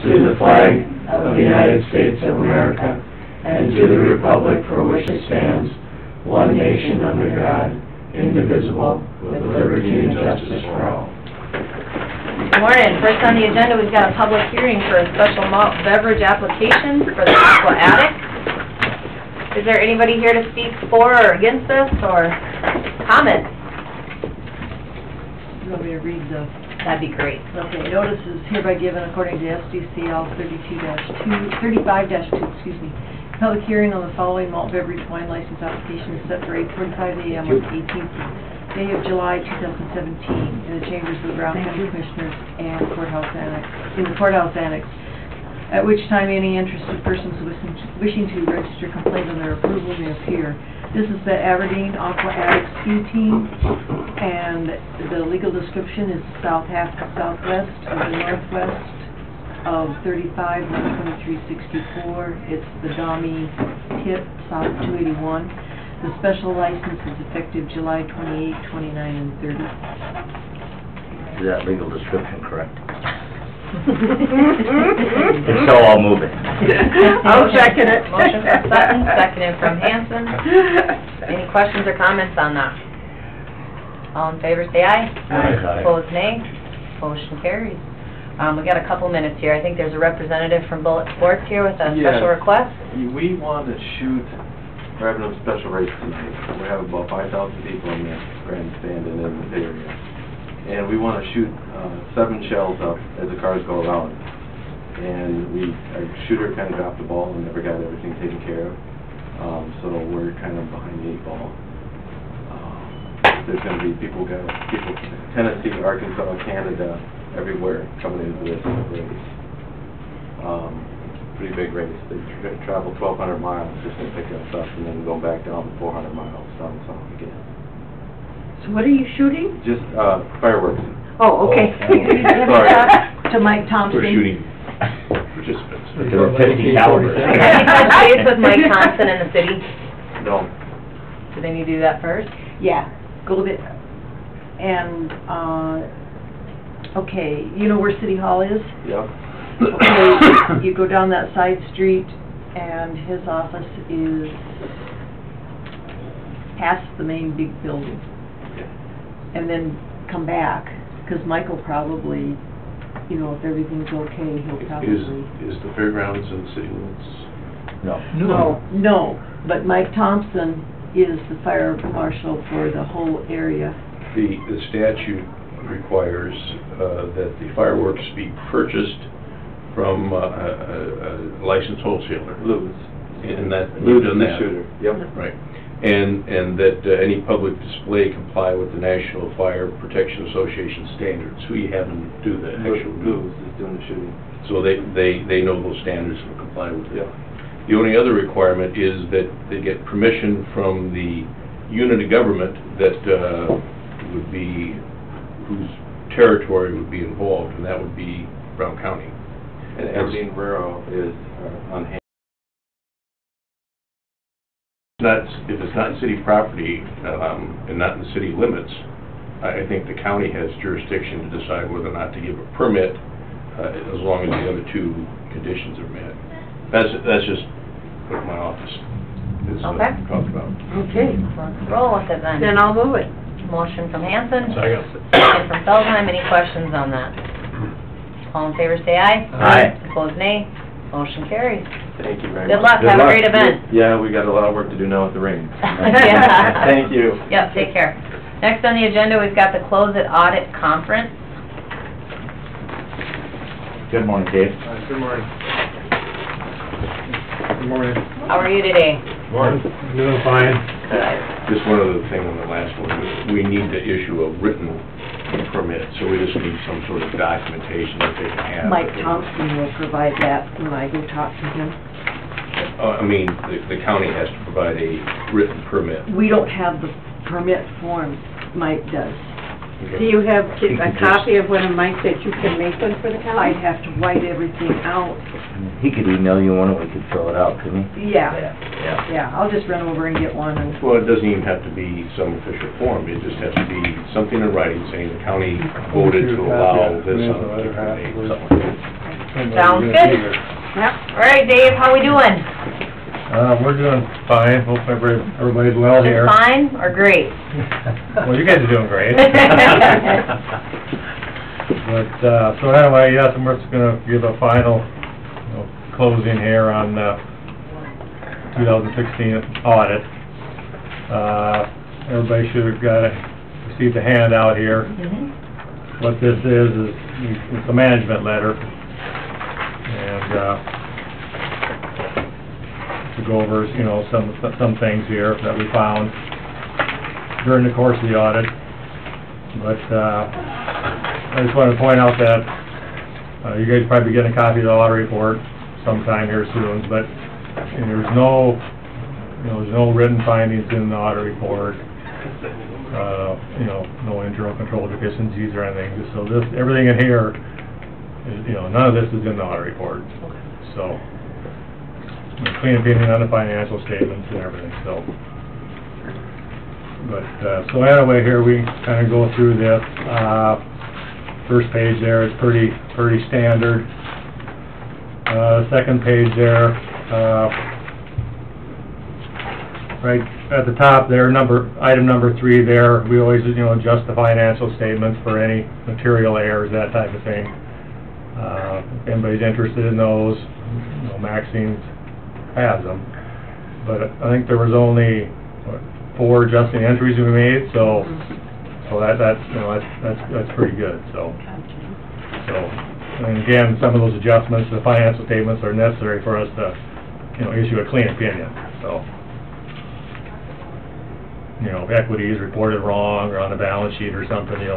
to the flag of the United States of America and to the republic for which it stands, one nation under God, indivisible, with liberty and justice for all. Good morning. First on the agenda, we've got a public hearing for a special malt beverage application for the Aqua Attic. Is there anybody here to speak for or against this, or comment? You want me to read the... That'd be great. Okay, notice is hereby given according to SDCL 35-2. Public hearing on the following malt beverage wine license application is set for 8:45 a.m. on the 18th day of July 2017 in the chambers of the Brown County Commissioners and Courthouse Annex, in the Courthouse Annex, at which time any interested persons wishing to register complaint on their approval may appear. This is the Aberdeen Aqua Attic Ski Team, and the legal description is south half to southwest of the northwest of 35, 12364. It's the Dami Pit, south 281. The special license is effective July 28, 29, and 30. Is that legal description correct? If so, I'll move it. I'll second it. Motion from Sutton, seconded from Hanson. Any questions or comments on that? All in favor, say aye. Aye. Opposed, nay. Motion carries. We got a couple minutes here. I think there's a representative from Bullet Sports here with a special request. We want to shoot, we're having a special race tonight. We have about 5,000 people in the grandstand and in this area. And we want to shoot 7 shells up as the cars go around. And our shooter kind of dropped the ball and never got everything taken care of. So we're kind of behind the 8 ball. There's going to be people from Tennessee, Arkansas, Canada, everywhere coming into this race. Pretty big race. They travel 1,200 miles just to pick us up and then going back down 400 miles down south again. So what are you shooting? Just fireworks. Oh, okay. Sorry. To Mike Thompson. We're shooting participants. There were 50 calibers. Have you touched base with Mike Thompson in the city? No. Do they need to do that first? Yeah, go bit. And, okay, you know where City Hall is? Yep. Okay, you go down that side street, and his office is past the main big building. And then come back, because Michael probably, you know, if everything's okay, he'll probably... Is the fairgrounds in the city limits? No. No, but Mike Thompson is the fire marshal for the whole area. The statute requires that the fireworks be purchased from a licensed wholesaler. Lewis. And that, Lewis you've done that. Shooter. Yep. Right. And that any public display comply with the National Fire Protection Association standards. Who you having do the actual... Lewis is doing the shooting. So they know those standards and comply with it. Yeah. The only other requirement is that they get permission from the unit of government that would be, whose territory would be involved, and that would be Brown County. And Aberdeen Rural is on hand. If it's not city property and not in the city limits, I think the county has jurisdiction to decide whether or not to give a permit as long as the other 2 conditions are met. That's just what my office is talked about. Okay. Let's roll with it then. Then I'll move it. Motion from Hanson. Second. Second from Feldheim. Any questions on that? All in favor, say aye. Aye. Opposed, nay. Motion carries. Thank you very Good much. luck. Have a great event. Yeah, we got a lot of work to do now with the rain. Yeah. Thank you. Yep, take care. Next on the agenda, we've got the Close It Audit Conference. Good morning, Dave. Good morning. Good morning. How are you today? Morning. Doing fine. Just one other thing on the last one. We need to issue a written permit, so we just need some sort of documentation that they can have. Mike Thompson will provide that when I go talk to him. I mean, the county has to provide a written permit. We don't have the permit form, Mike does. Do you have a copy of one of Mike that you can make one for the county? I'd have to write everything out. He could email you one and we could fill it out, couldn't he? Yeah, I'll just run over and get one. And Well, it doesn't even have to be some official form. It just has to be something in writing saying the county voted to allow this on a particular date, something like that. Sounds good. Yep. All right, Dave, how we doing? We're doing fine, hope everybody's well here. Just fine or great? Well, you guys are doing great. But, so anyway, yes, I'm just gonna give a final, closing here on, 2016 audit. Everybody should have received a handout here. Mhm. What this is it's a management letter, and, to go over, some things here that we found during the course of the audit. But, I just wanted to point out that, you guys probably getting a copy of the audit report sometime here soon, but there's no written findings in the audit report, no internal control deficiencies or anything. So everything in here is, none of this is in the audit report. So, clean opinion on the financial statements and everything, so. But, so anyway, here we kind of go through this. First page there is pretty standard. Second page there, right at the top there, item number 3 there, we always, adjust the financial statements for any material errors, that type of thing. If anybody's interested in those, Maxine has them. But I think there was only, 4 adjusting entries we made, so that's pretty good, so. And again, some of those adjustments to the financial statements are necessary for us to, issue a clean opinion, so. If equity is reported wrong or on the balance sheet or something, if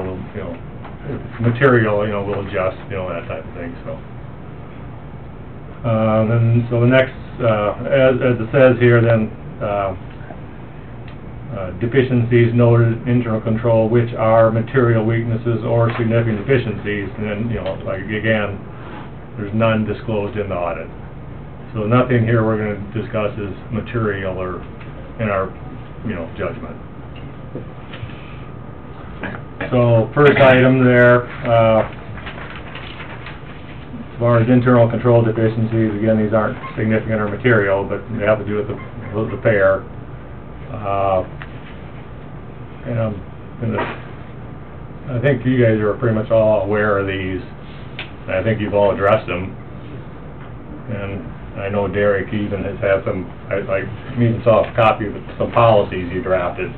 it's material, we'll adjust, that type of thing, so. So the next, as it says here, then, deficiencies noted in internal control, which are material weaknesses or significant deficiencies, and then, again, there's none disclosed in the audit. So nothing here we're going to discuss is material or in our, judgment. So first item there, as far as internal control deficiencies, again, these aren't significant or material, but they have to do with the fair. And I think you guys are pretty much all aware of these. I think you've all addressed them. And I know Derek even has had some, I even saw a copy of some policies he drafted.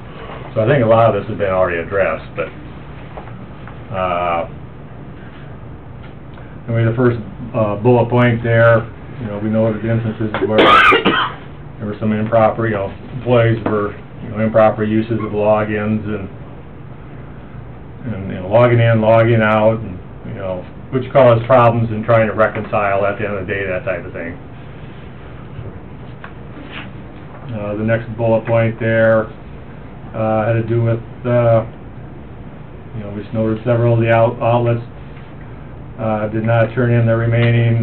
So I think a lot of this has been already addressed, but, anyway, the first, bullet point there, we noted instances where there were some improper, employees were, improper uses of logins and logging in, logging out, and, which caused problems in trying to reconcile at the end of the day, that type of thing. The next bullet point there had to do with, we just noted several of the outlets did not turn in their remaining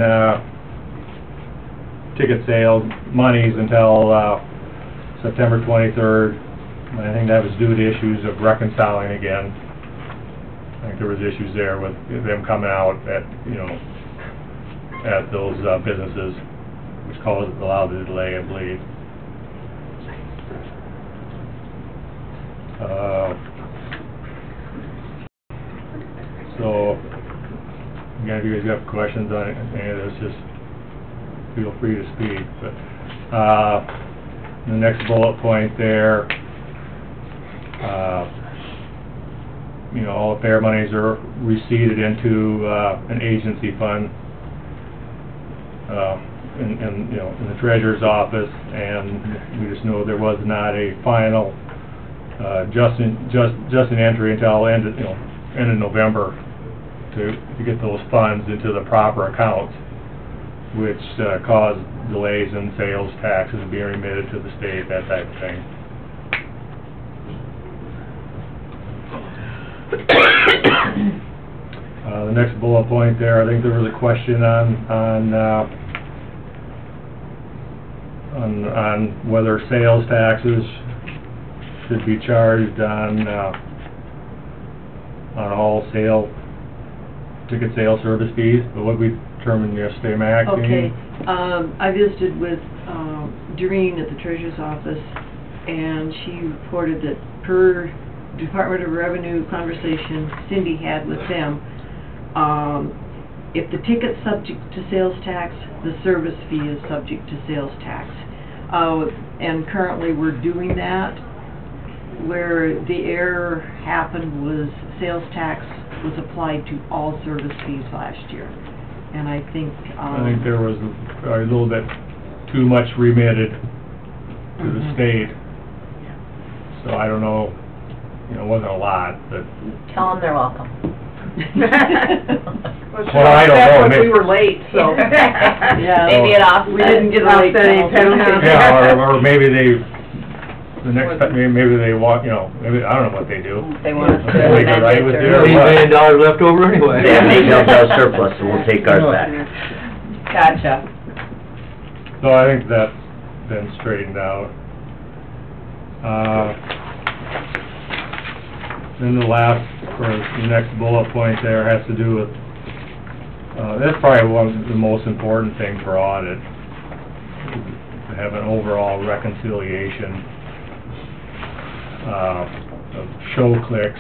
ticket sale monies until September 23rd. I think that was due to issues of reconciling again. I think there was issues there with them coming out at, at those businesses, which allowed the delay, I believe. So, again, if you guys have questions on any of this, just feel free to speak. But the next bullet point there, all fair monies are receipted into an agency fund in the treasurer's office, and we just know there was not a final just an entry until end of November to get those funds into the proper accounts, which caused delays in sales taxes being remitted to the state, that type of thing. The next bullet point there, I think there was a question on whether sales taxes should be charged on all ticket sale service fees. But what we determined yesterday, Mac. Okay, I visited with, Doreen at the treasurer's office, and she reported that per Department of Revenue conversation Cindy had with them, if the ticket's subject to sales tax, the service fee is subject to sales tax. And currently we're doing that. Where the error happened was sales tax was applied to all service fees last year. And I think, I think there was a little bit too much remitted to the state. So I don't know, you know, it wasn't a lot, but... Tell them they're welcome. Well, I don't know, That's when we were late, so. Yeah. Maybe it offset. We didn't get a late penalty. Yeah, or maybe they, the next time, maybe they want, you know, maybe, I don't know what they do. They want us to Make it amend right it with or- you, or what? $3 million left over anyway. Yeah, they dumped out surplus, so we'll take ours back. Gotcha. So I think that's been straightened out. Then the last, or the next bullet point there has to do with, that's probably one of the most important thing for audit, to have an overall reconciliation of show clicks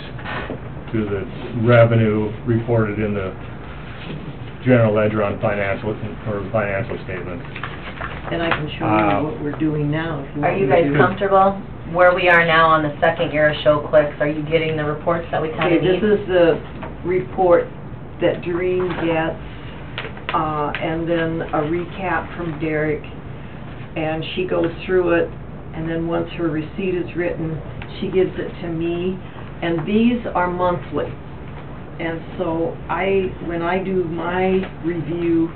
to the revenue reported in the general ledger on financial, or financial statements. And I can show you what we're doing now, if you want Are you me guys to. comfortable where we are now on the second year of show clicks? Are you getting the reports that we kind Okay, of need? this is the report that Doreen gets, and then a recap from Derek, and she goes through it, and then once her receipt is written, she gives it to me, and these are monthly. And so when I do my review,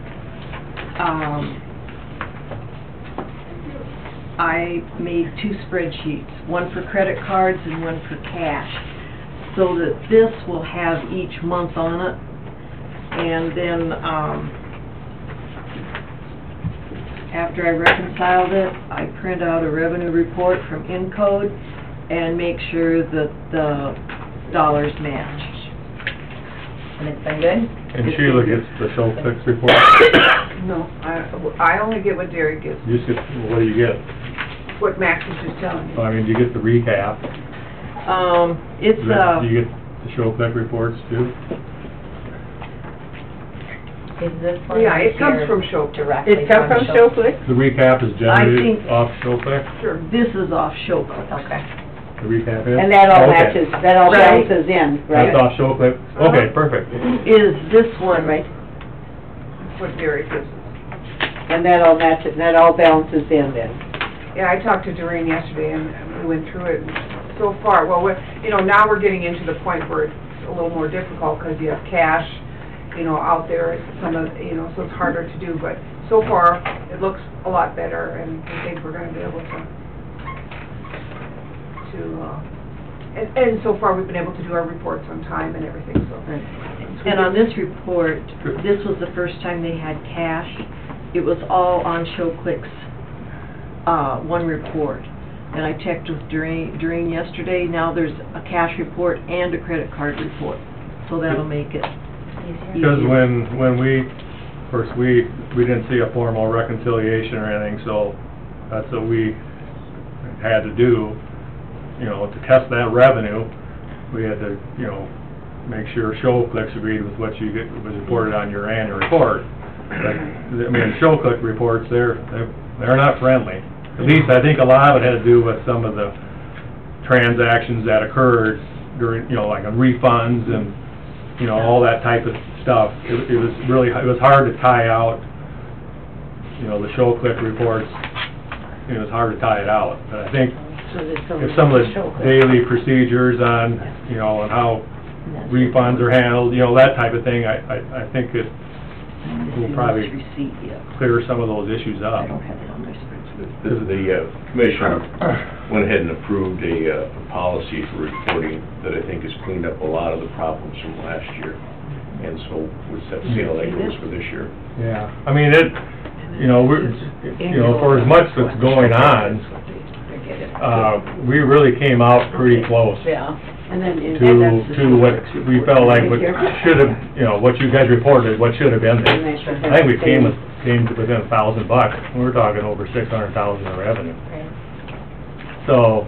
I made 2 spreadsheets, one for credit cards and one for cash, so that this will have each month on it. And then, after I reconciled it, I print out a revenue report from Encode and make sure that the dollars match. And it's been good? And Sheila gets the show clicks report. No, I only get what Derek gives, You just get, what do you get? what Max was just telling me. I mean, do you get the recap? It's, Do you get the show click reports too? Is this one Yeah, right it comes here from Show. directly It comes from Show Click? The recap is generated think- off show click? Sure. this is off show clicks. Okay. The recap is? And that all Okay. matches, that all Right. balances in, right? That's off show click? Okay, perfect. Is this one, right? That's what Derek gives us. And that all matches, that all balances in then? Yeah, I talked to Doreen yesterday and we went through it, and so far, well, now we're getting into the point where it's a little more difficult because you have cash, out there, some of, so it's harder to do, but so far, it looks a lot better, and I think we're gonna be able and so far, we've been able to do our reports on time and everything, so. And on this report, this was the first time they had cash. It was all on ShowClick's, one report. And I checked with Doreen yesterday, now there's a cash report and a credit card report. So that'll make it Because easier. when we, of course, we didn't see a formal reconciliation or anything, so that's what we had to do, to test that revenue. We had to, make sure ShowClick agreed with what was reported on your annual report. But, ShowClick reports, they're not friendly. At least I think a lot of it had to do with some of the transactions that occurred during, like on refunds and, all that type of stuff. It was hard to tie out, the ShowClick reports. It was hard to tie it out. But I think if some of the daily procedures on, on how refunds are handled, that type of thing, I think it will probably clear some of those issues up. I don't have it on my spreadsheet. The commission went ahead and approved a policy for reporting that I think has cleaned up a lot of the problems from last year. And so we'll set to see how that goes for this year. Yeah, I mean, for as much that's going on, we really came out pretty close. Yeah. And then, to what we felt like what should have, what you guys reported, what should have been there. I think we came to within $1,000. We're talking over 600,000 in revenue. Right. So,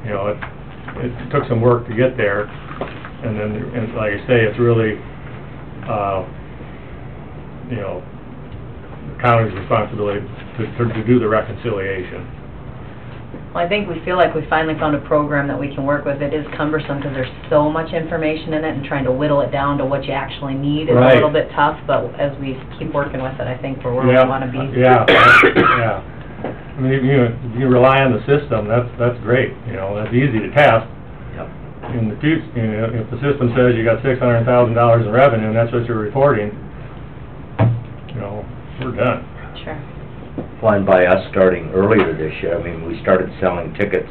it took some work to get there, and then, and like I say, it's really, the county's responsibility to do the reconciliation. Well, I think we feel like we finally found a program that we can work with. It is cumbersome because there's so much information in it, and trying to whittle it down to what you actually need is a Right. little bit tough, but as we keep working with it, I think we're where we want to be. Yeah, yeah. I mean, if you rely on the system, that's great, that's easy to test. Yep. In the future, if the system says you got $600,000 in revenue and that's what you're reporting, we're done. Sure. Flying by us starting earlier this year, I mean, we started selling tickets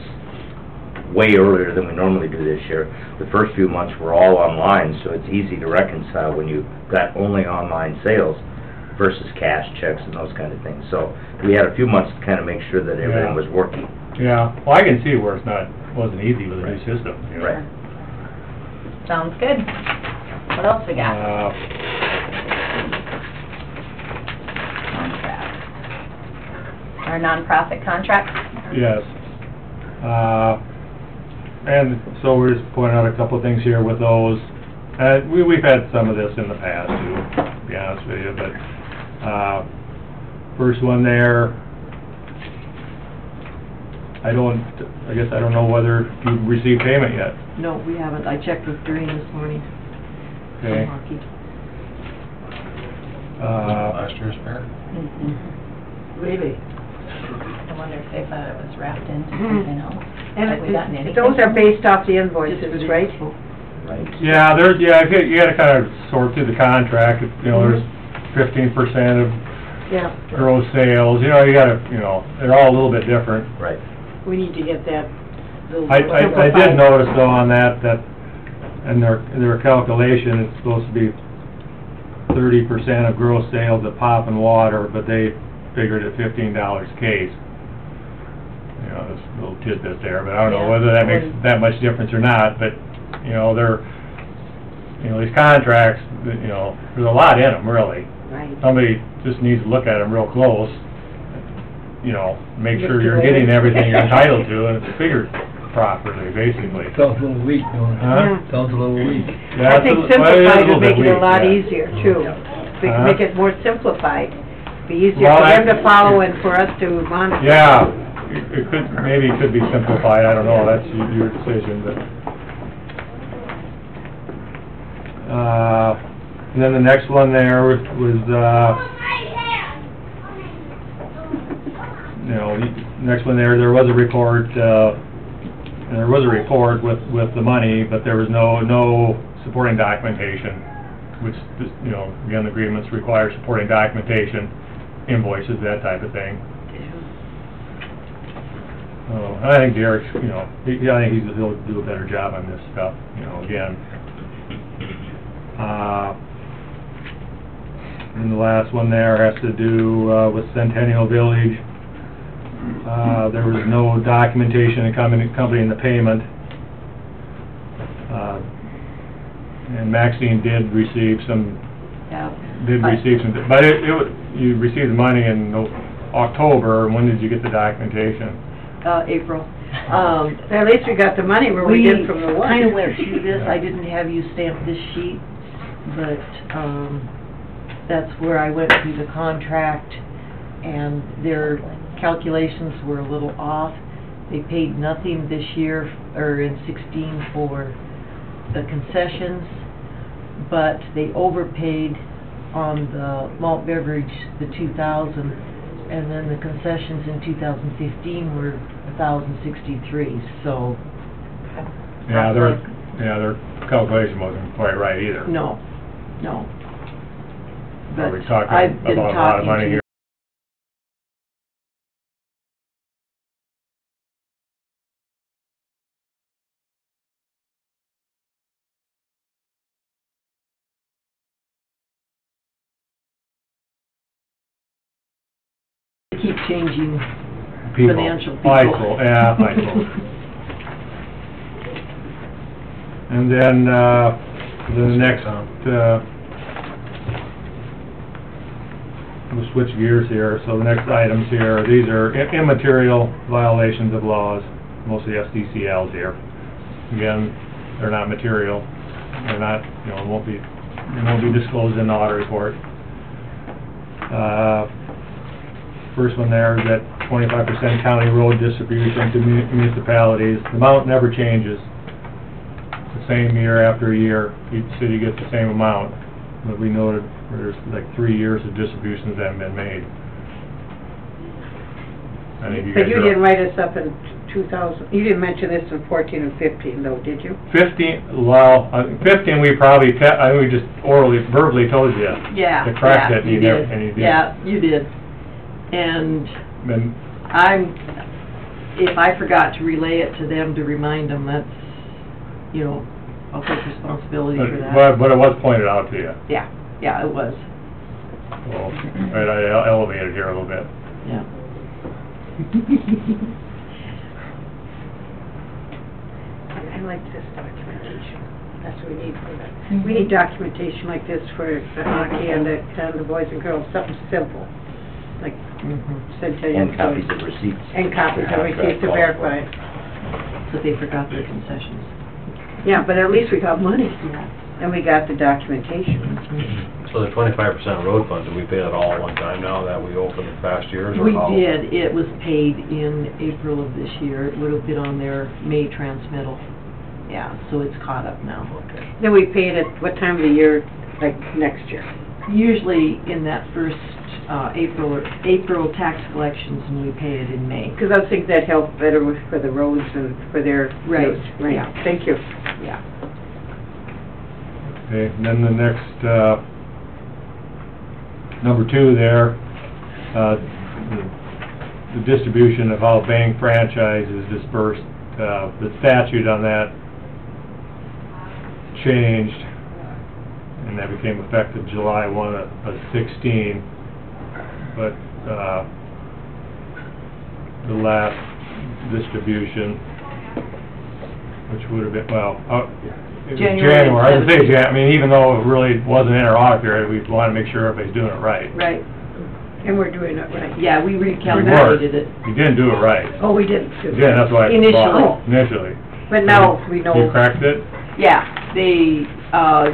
way earlier than we normally do this year. The first few months were all online, so it's easy to reconcile when you've got only online sales versus cash checks and those kind of things. So we had a few months to kind of make sure that everything was working. Yeah, well, I can see where wasn't easy with the new system, Right. Sounds good. What else we got? Contract. Our nonprofit contract? Yes. And so we're just pointing out a couple of things here with those. We've had some of this in the past too, to be honest with you, but, first one there, I guess I don't know whether you've received payment yet. No, we haven't. I checked with Doreen this morning. Okay. From Hockey. Last year's fair? Really? I wonder if they thought it was wrapped into something else. And Have we gotten anything? those are based off the invoices, right? Right. Yeah, you gotta kind of sort through the contract, there's 15% of Yeah, gross sales, you gotta, they're all a little bit different. Right. we need to get that little I simplified. did notice though on that in their calculation, it's supposed to be 30% of gross sales at Pop and Water, but they figured at $15 a case. There's a little tidbit there, but I don't know Yeah. whether that makes that much difference or not, but, these contracts, there's a lot in them, really. Right. Somebody just needs to look at them real close, make sure Look you're at it. getting everything you're entitled to, and it's figured properly, basically. Sounds a little weak, don't it? Huh? Sounds a little weak. Yeah, I think it's a- well, simplified is would make it a little bit lot weak, yeah. easier too. We can make it more simplified, be easier Well, for them I- to follow and for us to monitor. Yeah, it could be simplified, I don't know, that's your decision, but... And then the next one there was, next one there was a report, with the money, but there was no supporting documentation, which, again, the agreements require supporting documentation, invoices, that type of thing. And I think Derek's, I think he'll do a better job on this stuff, again. And the last one there has to do, with Centennial Village. There was no documentation accompanying the payment. And Maxine did receive some, but you received the money in October, and when did you get the documentation? April. At least we got the money where we did from the one. We kind of went through this. I didn't have you stamp this sheet, but, that's where I went through the contract, and their calculations were a little off. They paid nothing this year, or in 16 for the concessions, but they overpaid on the malt beverage, the 2,000, and then the concessions in 2015 were 1,063, so... Yeah, their calculation wasn't quite right either. No. Are we But talking I've been about a lot of talking money to here? keep changing People. financial people. FICO, yeah, FICO. And then, the next, we'll switch gears here, so the next items here, these are immaterial violations of laws, mostly SDCLs here. Again, they're not material, they're not, you know, they won't be disclosed in the audit report. First one there is that 25% county road distribution to municipalities. The amount never changes. The same year after year, each city gets the same amount. But we noted there's like 3 years of distributions that haven't been made. I think you guys But you didn't write us up in 2000, you didn't mention this in 14 and 15 though, did you? 15, well, 15 we probably, I think we just orally, verbally told you. Yeah, To correct yeah, it, you never- did. and you did. Yeah, you did. And Then, if I forgot to relay it to them to remind them, that's, you know, I'll take responsibility for that. but it was pointed out to you. Yeah, yeah, it was, Well, right, I elevated here a little bit. yeah. I like this documentation. That's what we need for that. We need documentation like this for the hockey and the boys and girls, something simple, like Centennial. And copies of receipts. And copies of receipts to verify it. But they forgot their concessions. Yeah, but at least we got money, Yeah. and we got the documentation. So the 25% road fund, do we pay that all at one time now that we open the past years? Or We how? did, it was paid in April of this year, it would have been on their May transmittal. Yeah, so it's caught up now. Okay. Then we pay it at what time of the year, like next year? Usually in that first, April tax collections, and we pay it in May. Because I was thinking that helped better for the roads and for their Right, roads. Right, yeah. Thank you. Yeah. Okay, and then the next, number 2 there, the distribution of how bank franchise is dispersed, the statute on that changed, and that became effective July 1 of 16, but, the last distribution, which would have been, well, it was January I would say, 17th. I mean, even though it really wasn't in our audit period, we want to make sure everybody's doing it right. Right, And we're doing it right. yeah, we We recalculated were. it. You didn't do it right. Oh, we didn't do Yeah, that's why. it's Initially. wrong. Initially. But now we know. You corrected it? Yeah, they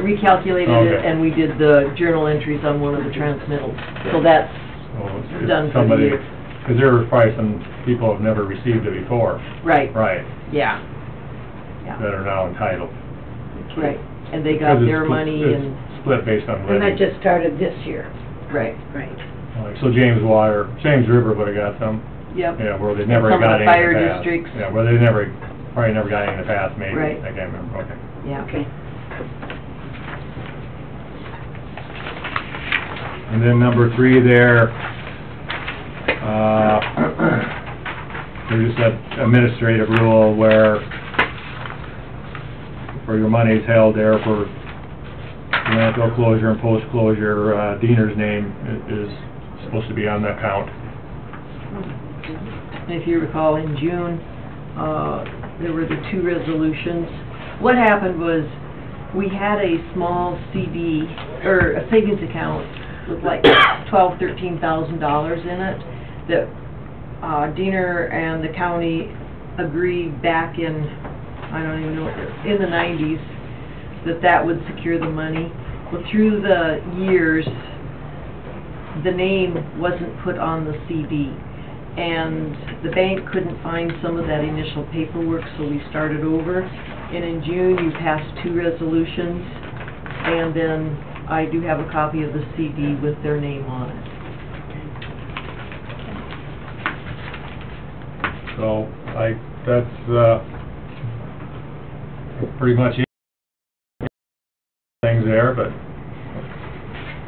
recalculated it, Okay. and we did the journal entries on one of the transmittals. So that's Well, it's done for the somebody, year. because there were probably some people who have never received it before, right, right, yeah. Yeah, that are now entitled. right, and they got Because it's their split- money it's and, split based on And that levy. just started this year. right, Right. Like, so James River would've got some, yep. yeah, where they never Some of got the any in fire the past. districts. Yeah, where they probably never got any in the past, maybe, Right. I can't remember, okay. Yeah. Okay. And then number 3 there, there's just that administrative rule where your money's held there for landfill closure and post-closure, Diener's name is supposed to be on the account. If you recall, in June, there were the 2 resolutions. What happened was, we had a small CD, or a savings account with like $12,000–13,000 in it, that Diener and the county agreed back in, I don't even know, in the 90s, that would secure the money. Well, through the years, the name wasn't put on the CD, and the bank couldn't find some of that initial paperwork, so we started over. And in June, you passed 2 resolutions, and then I do have a copy of the CD with their name on it. So, that's pretty much it. Things there, but,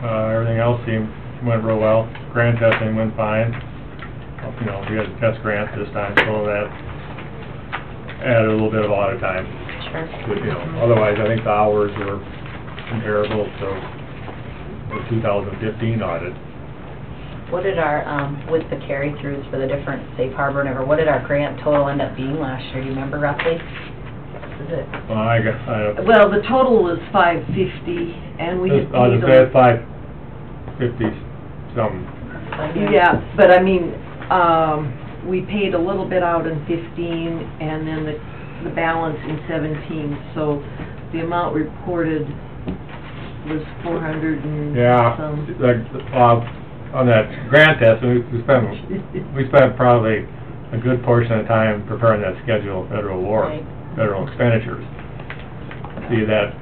everything else went real well. Grant testing went fine. You know, we had to test grants this time, so that added a little bit of audit time. Sure. But, you know, otherwise, I think the hours were comparable to the 2015 audit. What did our, with the carry-throughs for the different safe harbor and everything, what did our grant total end up being last year? Do you remember roughly? is it? Well, I guess, Well, the total was $550, and we had I'll paid just say it's them. $550 something. Yeah, but I mean, we paid a little bit out in 15, and then the balance in 17, so the amount reported was 400 and Yeah, some. like, on that grant test, we spent probably a good portion of the time preparing that schedule of federal work, Right. federal expenditures. See that,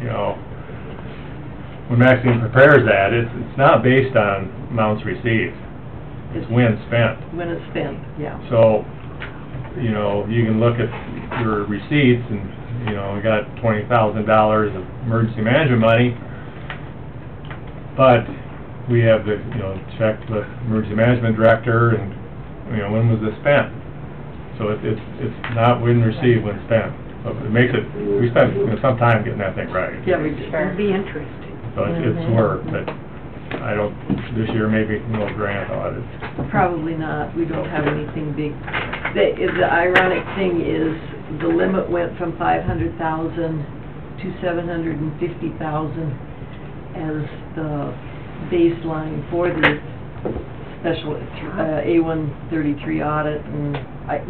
you know, when Maxine prepares that, it's not based on amounts received, it's when spent. When it's spent, yeah. So, you know, you can look at your receipts and, you know, we got $20,000 of emergency management money, but we have the, you know, checked with emergency management director and, you know, when was this spent? So it's not when received, when spent. So it makes it, we spent, you know, some time getting that thing right. Yeah, we It'd be interesting. So it's work, but I don't, this year maybe no grant audit. Probably not, we don't have anything big. The ironic thing is, the limit went from 500,000 to 750,000 as the baseline for the special A133 audit, and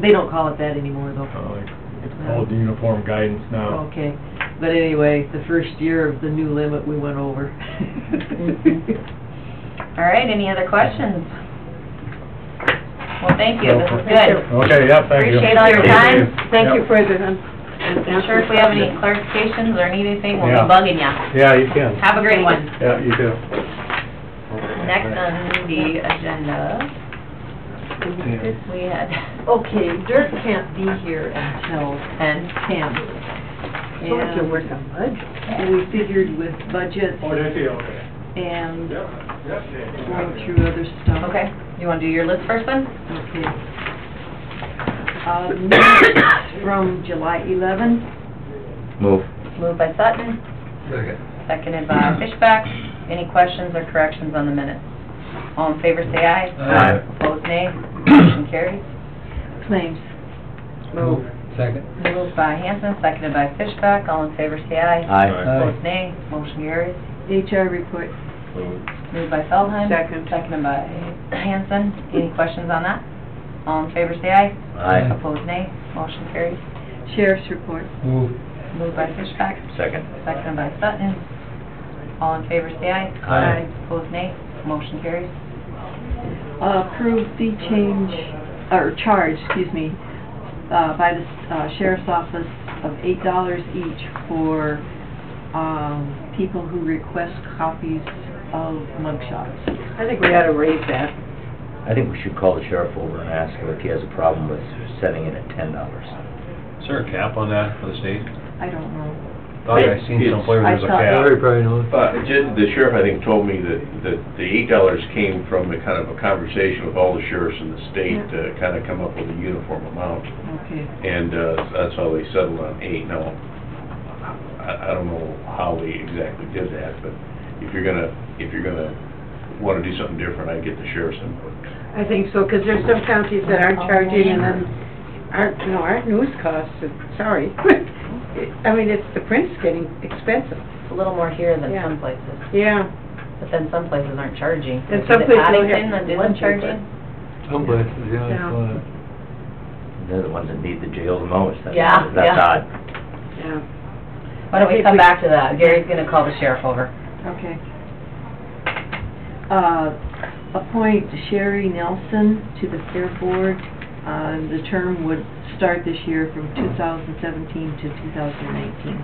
they don't call it that anymore, though. It's called uniform guidance now. Okay, but anyway, the first year of the new limit, we went over. All right, any other questions? Well, thank you, this is good. Okay, yeah, thank you. Appreciate all your time. Thank you Yep. for the, I'm sure if we have any clarifications or need anything, we'll be Yeah. bugging ya. Yeah, you can. Have a great one. Yeah, you too. Next on the agenda, we had Okay, Dirk can't be here until 10. so we can work on budget. And we figured with budget Oh, did you? Okay. and Yep. going through other stuff. Okay, you wanna do your list first then? Okay. Minutes from July 11. Move. Moved by Sutton, seconded by Fishback. Any questions or corrections on the minutes? All in favor, say aye. Aye. Opposed, nay. Motion carries. Claims. Move. Second. Moved by Hanson, seconded by Fishback. All in favor, say aye. Aye. Opposed, nay. Motion carries. HR report. Moved by Feldheim. Second. Seconded by Hanson. Any questions on that? All in favor, say aye. Aye. Opposed, nay. Motion carries. Sheriff's report. Move. Moved by Fishback, Second. seconded by Sutton. All in favor, say aye. Aye. Opposed, nay. Motion carries. Approved fee change, or charge, excuse me, by the sheriff's office of $8 each for people who request copies of mugshots. I think we ought to raise that. I think we should call the sheriff over and ask him if he has a problem with setting it at $10. Is there a cap on that for the state? I don't know. Thought I seen some places there's a I thought- cap. probably knows. The sheriff, I think, told me that the $8 came from a kind of a conversation with all the sheriffs in the state to kind of come up with a uniform amount. Okay. And that's how they settled on 8. Now, I don't know how they exactly did that, but if you're gonna want to do something different, I'd get the sheriff's input. I think so, because there's some counties that aren't charging, and then our news costs, sorry. I mean, the print's getting expensive. It's a little more here than Yeah. some places, Yeah. but then some places aren't charging. And Is some it places don't Paddington have that one isn't charging? Some places, yeah, Yeah. They're the ones that need the jail the most. That's- Yeah, That's yeah. odd. Yeah. Why don't we come back to that? Gary's gonna call the sheriff over. Okay. Appoint Sherry Nelson to the Fair Board. The term would start this year from 2017 to 2019.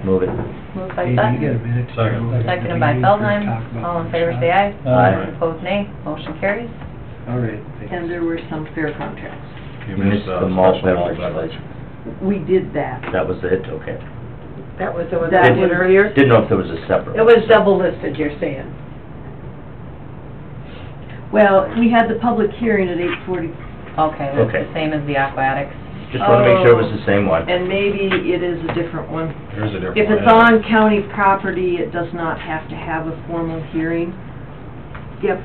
Move it. Moved by Hey, you got a Sutton, minute? to Second. go? seconded by Feldheim. All in favor, say aye. Aye. Opposed, nay. Motion carries. All right. thanks. And there were some fair contracts. You Missed missed the malt special malt beverage. beverage. We did that. That was it, okay. That was the one That that I did was- earlier? Didn't know if there was a separate. It was double listed, you're saying? Well, we had the public hearing at 8:40, Okay, that's Okay. the same as the aquatics. Just want to make sure it was the same one. and maybe it is a different one. There's a different If one. it's on county property, it does not have to have a formal hearing. Yep.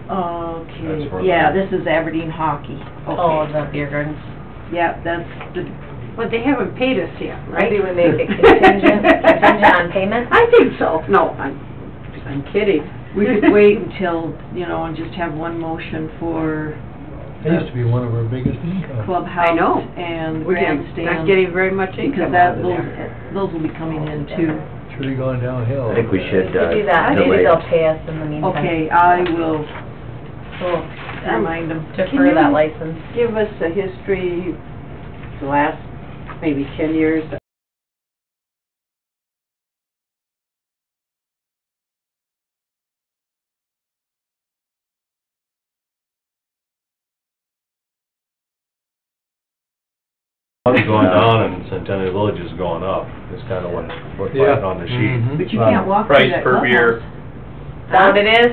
That's Okay, for yeah, the- this is Aberdeen Hockey. Oh, Okay. the beer gardens. Yeah, that's the Well, they haven't paid us yet, right? Maybe we make it contingent on payment? I think so. No, I'm kidding. We could wait until, you know, and just have one motion for It used to be one of our biggest incomes. clubhouse I know. and We're not grandstand. getting very much Because income that, out of there. those will be coming in too. It's really going downhill. I think we should, To do that, maybe delay they'll it. pay us in the meantime. Okay, I will Cool. remind them. Defer that license. Give us a history, the last maybe 10 years. Money's going down and Centennial Village is going up, is kind of what we're Yeah. putting on the sheet. Mhm. But you can't walk through Price that per beer. clubhouse. Is that what it is?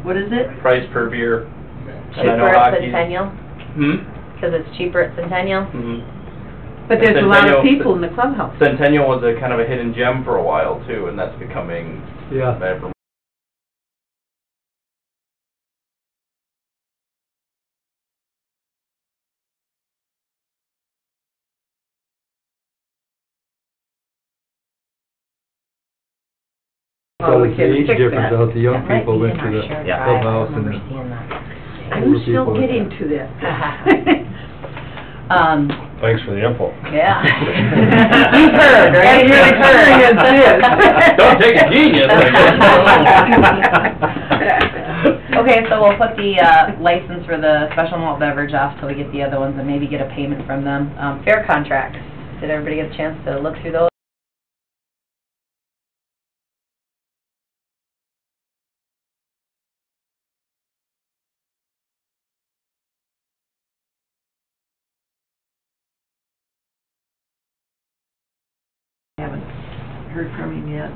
What is it? Price per beer. And I know Cheaper at hockey's- Centennial? Hmm? Because it's cheaper at Centennial? Mhm. But there's a lot of Centennial- people in the clubhouse. Centennial was a kind of a hidden gem for a while too, and that's becoming Yeah. ever Oh, we Because can the age fix difference that. out, the young That might people be went in to our the shared Yeah. drive. I clubhouse and remember the seeing that. I'm still getting to this. Thanks for the info. Yeah. You've heard, right? And your experience is. Don't take a genius. Okay, so we'll put the license for the special malt beverage off till we get the other ones and maybe get a payment from them. Fair contracts, did everybody get a chance to look through those? Haven't heard from him yet.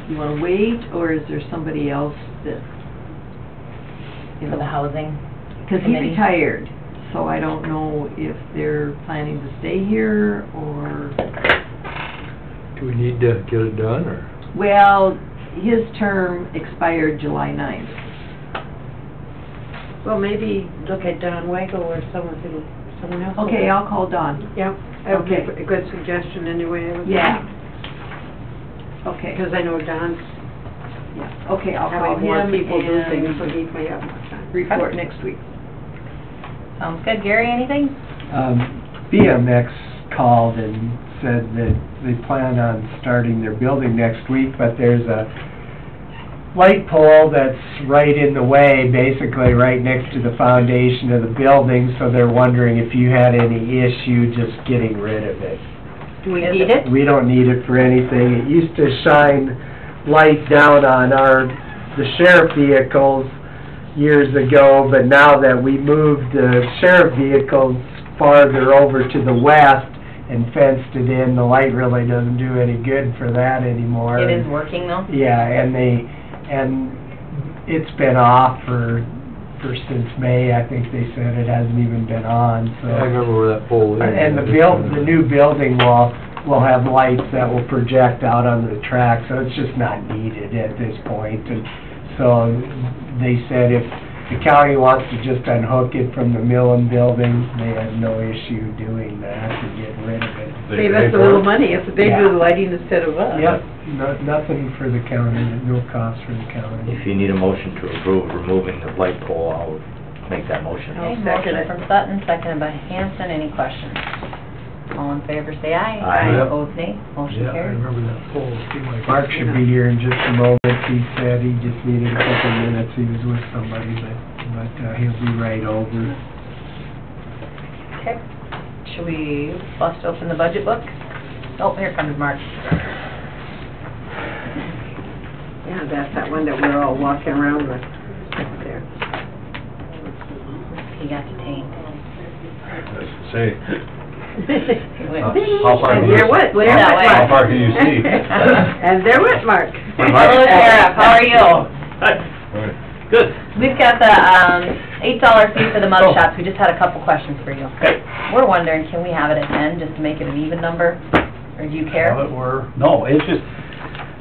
You wanna wait, or is there somebody else that, you For the know? housing? Because he committee? retired, so I don't know if they're planning to stay here, or, Do we need to get it done, or? well, his term expired July 9th. Well, maybe look at Don Wago or someone else. Okay, I'll call Don. Yeah, that would be Okay. a good suggestion anyway. I would Yeah. think. Okay, Because I know Don's yeah, okay, I'll call having more him people do things, so and he may have more time. report next week. Sounds good. Gary, anything? BMX called and said that they plan on starting their building next week, but there's a light pole that's right in the way, basically right next to the foundation of the building, so they're wondering if you had any issue just getting rid of it. Do we need it? We don't need it for anything. It used to shine light down on the sheriff vehicles years ago, but now that we moved the sheriff vehicles farther over to the west and fenced it in, the light really doesn't do any good for that anymore. It is working though? Yeah, and it's been off for since May. I think they said it hasn't even been on, so. I remember where that pole is. And the new building will have lights that will project out onto the track, so it's just not needed at this point. And so they said if the county wants to just unhook it from the Millen building, they have no issue doing that to get rid of it. Save us a little money if they do the lighting instead of us. Yep, nothing for the county, no cost for the county. If you need a motion to approve removing the light pole, I'll make that motion. Okay, second motion it. from Sutton, seconded by Hanson. Any questions? All in favor, say aye. Aye. Yep. Opposed, nay. Motion Yeah, I carried. remember that pole. Seemed like. Mark should be here in just a moment. He said he just needed a couple minutes. He was with somebody, but he'll be right over. Okay. Should we bust open the budget book? Oh, here comes Mark. Yeah, that's that one that we're all walking around with there. He got detained. Say, Wait. how far And can you, there went, there That went way. how Mark. far can you see? And there went Mark. Hello, Sheriff, how are you? Right. Good. We've got the $8 fee for the mug shots. We just had a couple questions for you. Okay. We're wondering, can we have it at 10 just to make it an even number? Or do you care? No, it's just,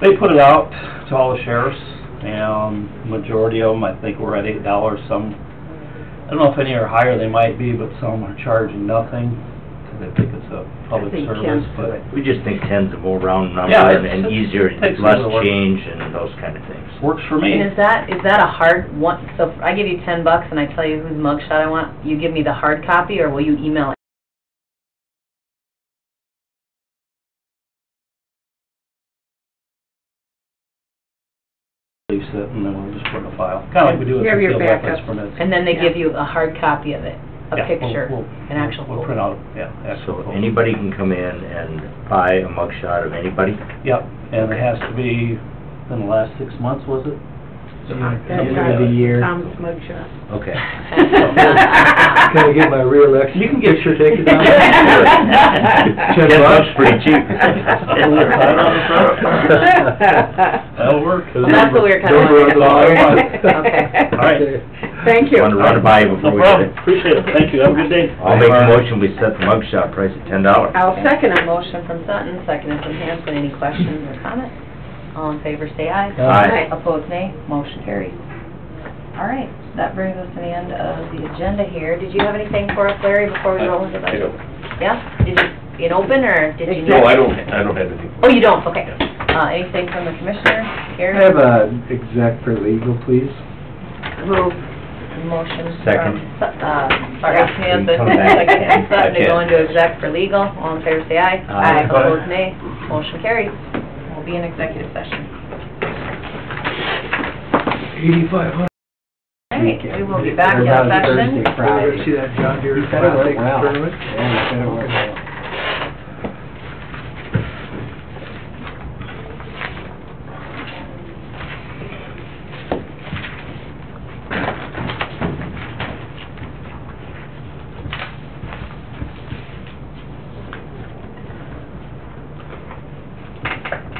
they put it out to all the sheriffs, and majority of them, I think we're at $8, some I don't know if any are higher, they might be, but some are charging nothing, because they think it's a public I think service, Ken's but... do it. We just think 10's a more round number Yeah, and easier, takes a less little work. change and those kind of things. Works for me. And is that a hard one, so if I give you $10 and I tell you whose mugshot I want, you give me the hard copy, or will you email it? Release it, and then we'll just put in a file, kinda like we do with You have the your field reference backup. permits. And then they Yeah. give you a hard copy of it, a Yeah, picture, an actual We'll photo. print out, yeah, So actual photo. anybody can come in and buy a mugshot of anybody? Yep, and it has to be in the last 6 months, was it? That's End right. of the year. Tom's mugshot. Okay. Can I get my reelection You can get picture taken down? $10 pretty cheap. That'll work. Well, that's what we were kind of... Don't run the line. Okay. All right. Thank you. Wanted to run it by you before No we did problem, it. appreciate it, thank you, have a good day. I'll make a motion, we set the mugshot price at $10. I'll second a motion from Sutton, seconded from Hanson. Any questions or comments? All in favor, say aye. Aye. Opposed, nay. Motion carries. All right, that brings us to the end of the agenda here. Did you have anything for us, Larry, before we roll into the budget? Yeah? Did you, in open, or did you? No, I don't have anything. Oh, you don't? Okay. Anything from the commissioner? Gary? I have a exec for legal, please. Move. Motion Second. from, sorry, Hanson, Come back. second, Sutton to Okay. go into exec for legal. All in favor, say aye. Aye. Opposed, nay. Motion carries. We'll be in executive session. 8,500. All right, we will be back in session. Thursday, Friday. See that John Deere You said it went Classic well. tournament? Yeah, you said it went well.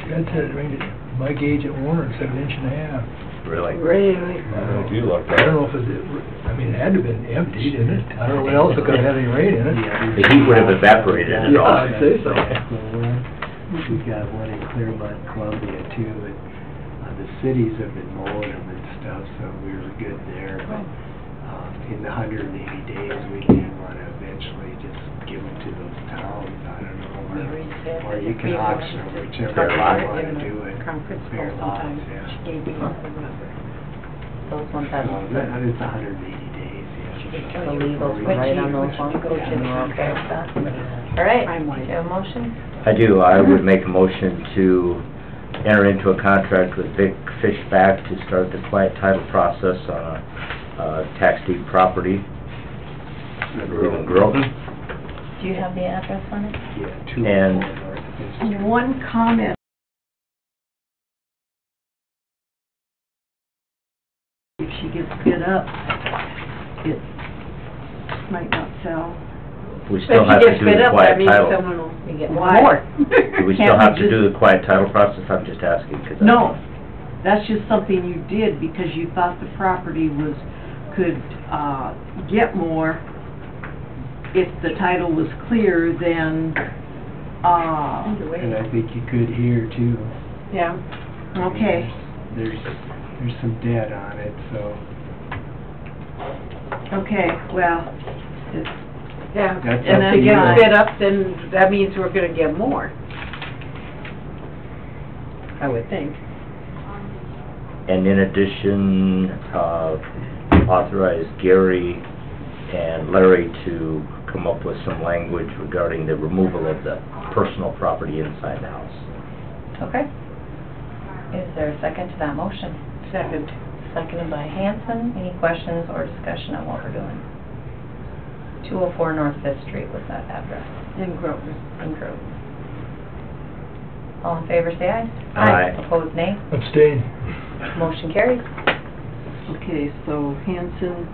Dad said it rained at my gauge at Warren, said 1.5 inches. Really? Really? I do like I that. don't know if I mean, it had to have been empty, didn't it? I don't know what else it could have had any rain in it. The heat would have evaporated it Yeah, all. I'd say so. We've got one in Clearbrook, Columbia too, and the cities have been mowing them and stuff, so we were good there. But in the 180 days, we may want to eventually just give them to those towns, I don't know, or you can auction them, whichever Fair you lot. want to do it. Conference Fair call lots, sometimes. yeah. She gave me one for Robert. Those ones So have, that is 180 days, yeah. the legals right on those ones, Coach, and we're okay with that. All right, do you have a motion? I do. I would make a motion to enter into a contract with Vic Fishback to start the quiet title process on a tax deed property in Groton. Do you have the address on it? Yeah, 204 And- North Fifth Street. One comment. If she gets bid up, it might not sell. We still have to do the quiet title. Someone will You get Why? more. Do we still have to do the quiet title process? I'm just asking, 'cause I- No, that's just something you did because you thought the property could get more if the title was clear, then, And I think you could here too. Yeah. okay. There's some debt on it, so Okay, well, it's, Yeah. That's And up if to it gets you. bid up, then that means we're gonna get more. I would think. And in addition, authorize Gary and Larry to come up with some language regarding the removal of the personal property inside the house. Okay. Is there a second to that motion? Second. Seconded by Hanson. Any questions or discussion on what we're doing? 204 North Fifth Street was that address, In Groveland. in Groveland. All in favor, say aye. Aye. Opposed, nay. Abstain. Motion carries. okay, so Hanson,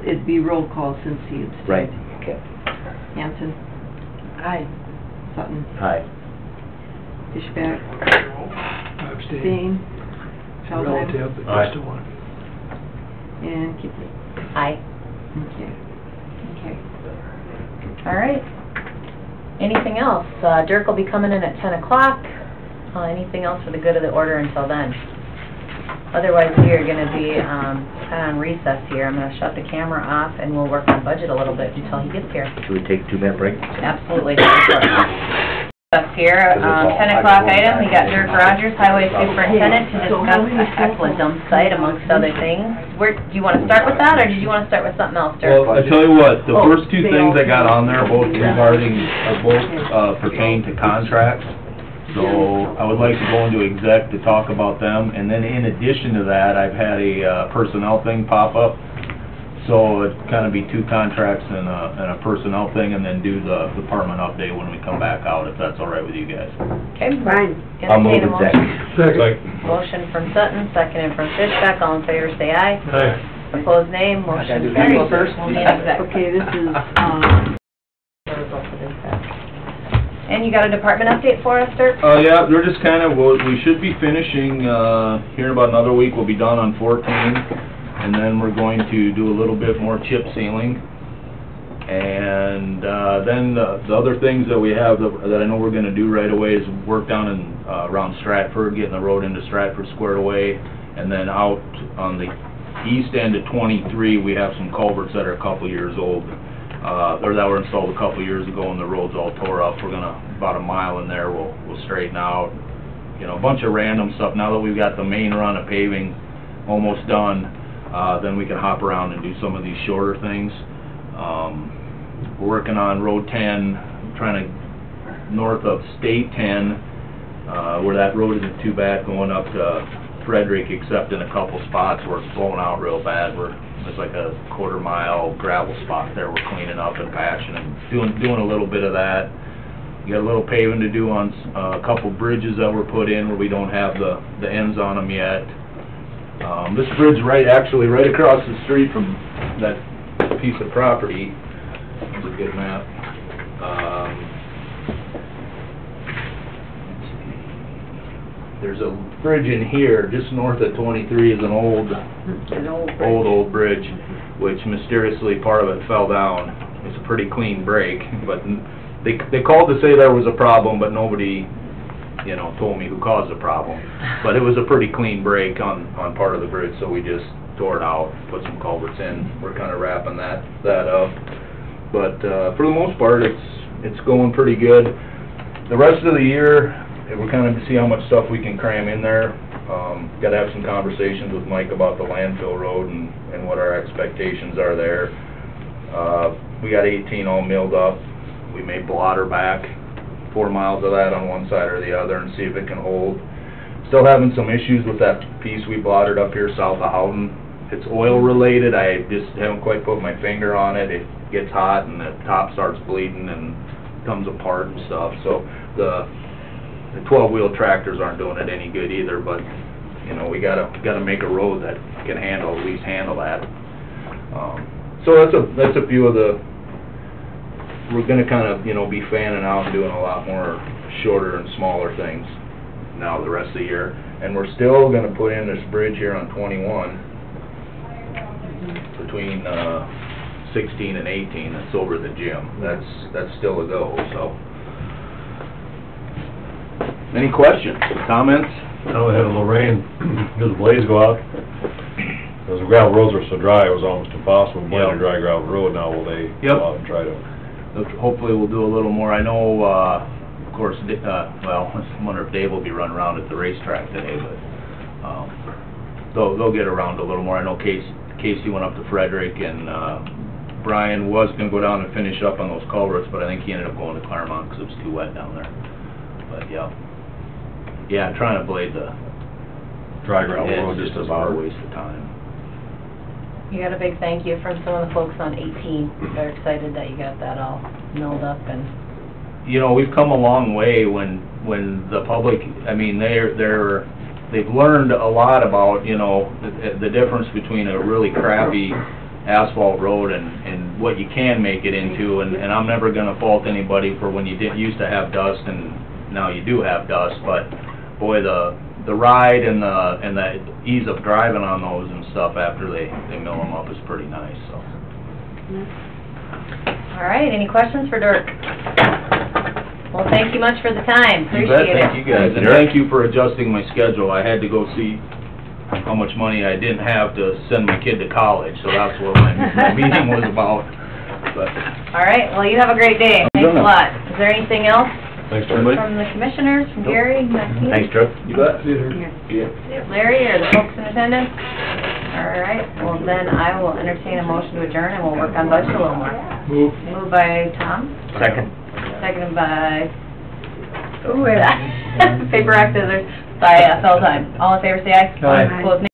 it'd be roll call since he abstained. Right. Okay. Hanson, Aye. Sutton, Aye. Fishback, Abstain. Steen, Feldheim, Relative, but Aye. just a one. and Kipley. Aye. Okay, okay. All right. Anything else? Dirk will be coming in at 10 o'clock. Anything else for the good of the order until then? Otherwise, we are gonna be, kind of on recess here. I'm gonna shut the camera off and we'll work on budget a little bit until he gets here. Should we take a 2-minute break? Absolutely. Up here, 10 o'clock item, we got Dirk Rogers, Highway Superintendent, to discuss a Heckler dump site amongst other things. Where, do you wanna start with that, or did you wanna start with something else, Dirk? Well, I tell you what, the first two things I got on there, both pertain to contracts. So I would like to go into exec to talk about them, and then in addition to that, I've had a personnel thing pop up. So it'd kind of be two contracts and a personnel thing, and then do the department update when we come back out, if that's all right with you guys. Okay, Fine. I'll move entertain a it motion. Motion from Sutton, seconded from Fishbeck, all in favor say aye. Aye. Opposed nay, motion carries. We'll be in exec. Okay, this is, And you got a department update for us, Dirk? Yeah, they're just kind of, we should be finishing, here in about another week, we'll be done on 14, and then we're going to do a little bit more chip sealing. And, then the other things that we have that I know we're gonna do right away is work down in, around Stratford, getting the road into Stratford squared away, and then out on the east end of 23, we have some culverts that are a couple years old. Or that were installed a couple years ago and the road's all tore up. We're gonna, about a mile in there, we'll straighten out. You know, a bunch of random stuff. Now that we've got the main run of paving almost done, then we can hop around and do some of these shorter things. We're working on Road 10, trying to, north of State 10, where that road isn't too bad, going up to Frederick, except in a couple spots where it's blowing out real bad. There's like a quarter-mile gravel spot there we're cleaning up and patching and doing a little bit of that. We got a little paving to do on a couple bridges that were put in where we don't have the ends on them yet. This bridge actually right across the street from that piece of property. That's a good map. There's a bridge in here, just north of 23 is an old bridge, which mysteriously part of it fell down. It's a pretty clean break, but they called to say there was a problem, but nobody, you know, told me who caused the problem. But it was a pretty clean break on part of the bridge, so we just tore it out, put some culverts in. We're kind of wrapping that up. But for the most part, it's going pretty good. The rest of the year, we're kind of to see how much stuff we can cram in there. Got to have some conversations with Mike about the landfill road and what our expectations are there. We got 18 all milled up. We may blotter back 4 miles of that on one side or the other and see if it can hold. Still having some issues with that piece we blotted up here south of Houghton. It's oil related. I just haven't quite put my finger on it. It gets hot and the top starts bleeding and comes apart and stuff. So the 12-wheel tractors aren't doing it any good either, but you know, we gotta make a road that can at least handle that. So that's a few of the. We're gonna kind of, you know, be fanning out and doing a lot more shorter and smaller things now the rest of the year, and we're still gonna put in this bridge here on 21 between 16 and 18. That's over the gym. That's still a go. So. Any questions, comments? Now we had a little rain, did the blades go out? Because the gravel roads were so dry, it was almost impossible to blade a dry gravel road. Now will they go out and try to? Hopefully we'll do a little more. I know, of course, well, I wonder if Dave will be running around at the racetrack today, but they'll get around a little more. I know Casey went up to Frederick, and Brian was going to go down and finish up on those culverts, but I think he ended up going to Claremont because it was too wet down there. But yeah, trying to blade the dry gravel road just about a waste of time. You got a big thank you from some of the folks on 18. They're excited that you got that all milled up and. You know, we've come a long way when the public. I mean, they've learned a lot about, you know, the difference between a really crappy asphalt road and what you can make it into. And I'm never going to fault anybody for when you didn't used to have dust and now you do have dust, but boy, the ride and the ease of driving on those and stuff after they mill them up is pretty nice. So. All right, any questions for Dirk? Well, thank you much for the time. Appreciate it. Thank you guys, and thank you for adjusting my schedule. I had to go see how much money I didn't have to send my kid to college, so that's what my meeting was about. But All right, well, you have a great day. Thanks a lot. Is there anything else Thanks, from Charlie. the commissioners, from Gary, Maxine? Thanks, Chuck. You bet. Larry, or the folks in attendance? All right, well, then I will entertain a motion to adjourn, and we'll work on budget a little more. Moved by Tom, Second. seconded by, paper act scissors, by Feldheim. All in favor, say aye. Aye. Opposed, nay.